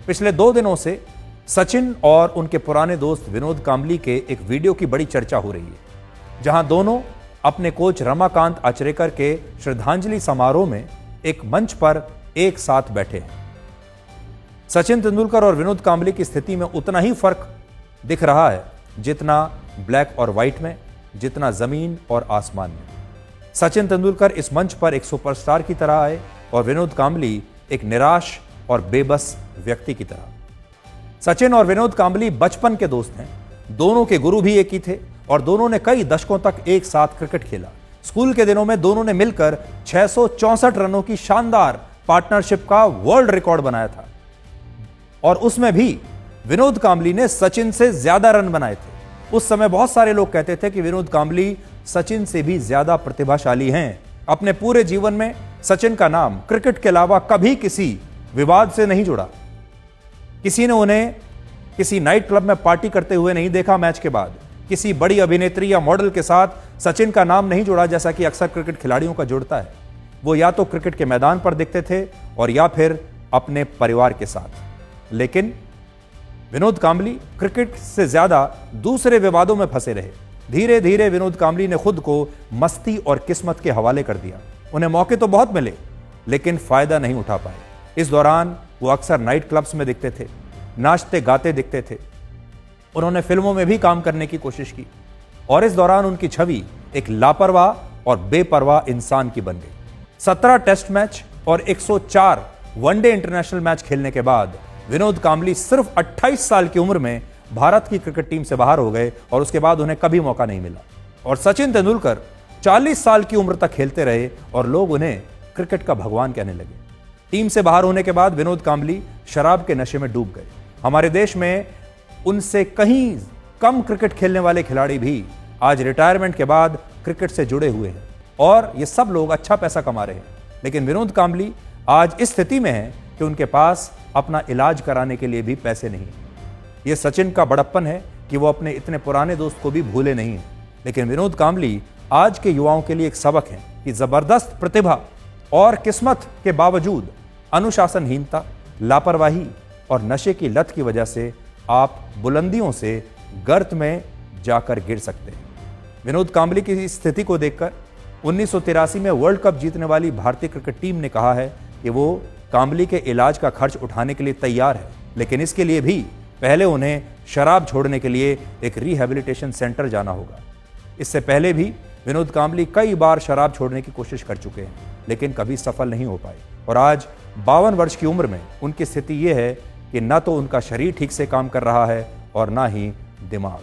पिछले 2 दिनों से सचिन और उनके पुराने दोस्त विनोद कांबली के एक वीडियो की बड़ी चर्चा हो रही है, जहां दोनों अपने कोच रमाकांत आचरेकर के श्रद्धांजलि समारोह में एक मंच पर एक साथ बैठे हैं। सचिन तेंदुलकर और विनोद कांबली की स्थिति में उतना ही फर्क दिख रहा है जितना ब्लैक और व्हाइट में, जितना जमीन और आसमान में। सचिन तेंदुलकर इस मंच पर एक सुपरस्टार की तरह आए और विनोद कांबली एक निराश और बेबस व्यक्ति की तरह। सचिन और विनोद कांबली बचपन के दोस्त हैं, दोनों के गुरु भी एक ही थे और दोनों ने कई दशकों तक एक साथ क्रिकेट खेला। स्कूल के दिनों में दोनों ने मिलकर 664 रनों की शानदार पार्टनरशिप का वर्ल्ड रिकॉर्ड बनाया था और उसमें भी विनोद कांबली ने सचिन से ज्यादा रन बनाए थे। उस समय बहुत सारे लोग कहते थे कि विनोद कांबली सचिन से भी ज्यादा प्रतिभाशाली हैं। अपने पूरे जीवन में सचिन का नाम क्रिकेट के अलावा कभी किसी विवाद से नहीं जुड़ा। किसी ने उन्हें किसी नाइट क्लब में पार्टी करते हुए नहीं देखा मैच के बाद। किसी बड़ी अभिनेत्री या मॉडल के साथ सचिन का नाम नहीं जुड़ा, जैसा कि अक्सर क्रिकेट खिलाड़ियों का जुड़ता है। वो या तो क्रिकेट के मैदान पर दिखते थे और या फिर अपने परिवार के साथ। लेकिन विनोद कांबली क्रिकेट से ज्यादा दूसरे विवादों में फंसे रहे। धीरे धीरे विनोद कांबली ने खुद को मस्ती और किस्मत के हवाले कर दिया। उन्हें मौके तो बहुत मिले लेकिन फायदा नहीं उठा पाए। इस दौरान वो अक्सर नाइट क्लब्स में दिखते थे, नाचते गाते दिखते थे। उन्होंने फिल्मों में भी काम करने की कोशिश की और इस दौरान उनकी छवि एक लापरवाह और बेपरवाह इंसान की बन गई। 17 टेस्ट मैच और 104 वनडे इंटरनेशनल मैच खेलने के बाद विनोद कांबली सिर्फ 28 साल की उम्र में भारत की क्रिकेट टीम से बाहर हो गए और उसके बाद उन्हें कभी मौका नहीं मिला। और सचिन तेंदुलकर 40 साल की उम्र तक खेलते रहे और लोग उन्हें क्रिकेट का भगवान कहने लगे। टीम से बाहर होने के बाद विनोद कांबली शराब के नशे में डूब गए। हमारे देश में उनसे कहीं कम क्रिकेट खेलने वाले खिलाड़ी भी आज रिटायरमेंट के बाद क्रिकेट से जुड़े हुए हैं और ये सब लोग अच्छा पैसा कमा रहे हैं। लेकिन विनोद कांबली आज इस स्थिति में है कि उनके पास अपना इलाज कराने के लिए भी पैसे नहीं। यह सचिन का बड़प्पन है कि वो अपने इतने पुराने दोस्त को भी भूले नहीं हैं। लेकिन विनोद कांबली आज के युवाओं के लिए एक सबक है कि जबरदस्त प्रतिभा और किस्मत के बावजूद अनुशासनहीनता, लापरवाही और नशे की लत की वजह से आप बुलंदियों से गर्त में जाकर गिर सकते हैं। विनोद कांबली की स्थिति को देखकर 1983 में वर्ल्ड कप जीतने वाली भारतीय क्रिकेट टीम ने कहा है कि वो कांबली के इलाज का खर्च उठाने के लिए तैयार है, लेकिन इसके लिए भी पहले उन्हें शराब छोड़ने के लिए एक रिहैबिलिटेशन सेंटर जाना होगा। इससे पहले भी विनोद कांबली कई बार शराब छोड़ने की कोशिश कर चुके हैं लेकिन कभी सफल नहीं हो पाए और आज 52 वर्ष की उम्र में उनकी स्थिति यह है कि न तो उनका शरीर ठीक से काम कर रहा है और ना ही दिमाग।